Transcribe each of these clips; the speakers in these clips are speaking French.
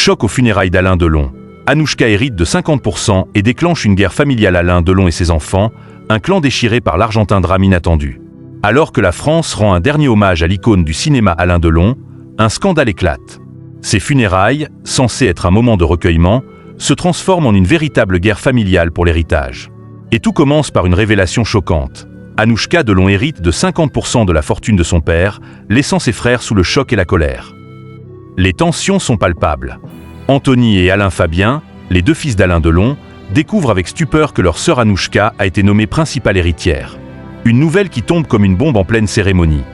Choc aux funérailles d'Alain Delon. Anouchka hérite de 50% et déclenche une guerre familiale. Alain Delon et ses enfants, un clan déchiré par l'Argentin, drame inattendu. Alors que la France rend un dernier hommage à l'icône du cinéma Alain Delon, un scandale éclate. Ces funérailles, censées être un moment de recueillement, se transforment en une véritable guerre familiale pour l'héritage. Et tout commence par une révélation choquante. Anouchka Delon hérite de 50% de la fortune de son père, laissant ses frères sous le choc et la colère. Les tensions sont palpables. Anthony et Alain Fabien, les deux fils d'Alain Delon, découvrent avec stupeur que leur sœur Anouchka a été nommée principale héritière. Une nouvelle qui tombe comme une bombe en pleine cérémonie.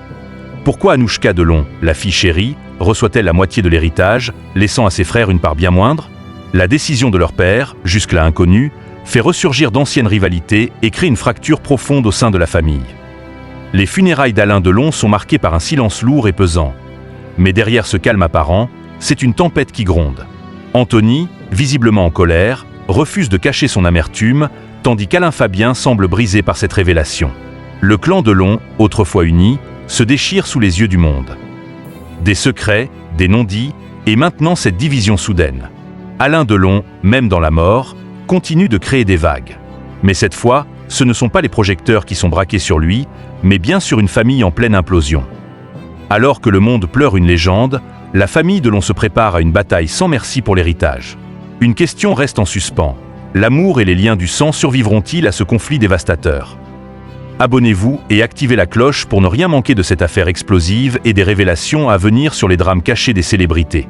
Pourquoi Anouchka Delon, la fille chérie, reçoit-elle la moitié de l'héritage, laissant à ses frères une part bien moindre? La décision de leur père, jusque-là inconnue, fait ressurgir d'anciennes rivalités et crée une fracture profonde au sein de la famille. Les funérailles d'Alain Delon sont marquées par un silence lourd et pesant. Mais derrière ce calme apparent, c'est une tempête qui gronde. Anthony, visiblement en colère, refuse de cacher son amertume, tandis qu'Alain Fabien semble brisé par cette révélation. Le clan Delon, autrefois uni, se déchire sous les yeux du monde. Des secrets, des non-dits, et maintenant cette division soudaine. Alain Delon, même dans la mort, continue de créer des vagues. Mais cette fois, ce ne sont pas les projecteurs qui sont braqués sur lui, mais bien sur une famille en pleine implosion. Alors que le monde pleure une légende, la famille Delon se prépare à une bataille sans merci pour l'héritage. Une question reste en suspens. L'amour et les liens du sang survivront-ils à ce conflit dévastateur? Abonnez-vous et activez la cloche pour ne rien manquer de cette affaire explosive et des révélations à venir sur les drames cachés des célébrités.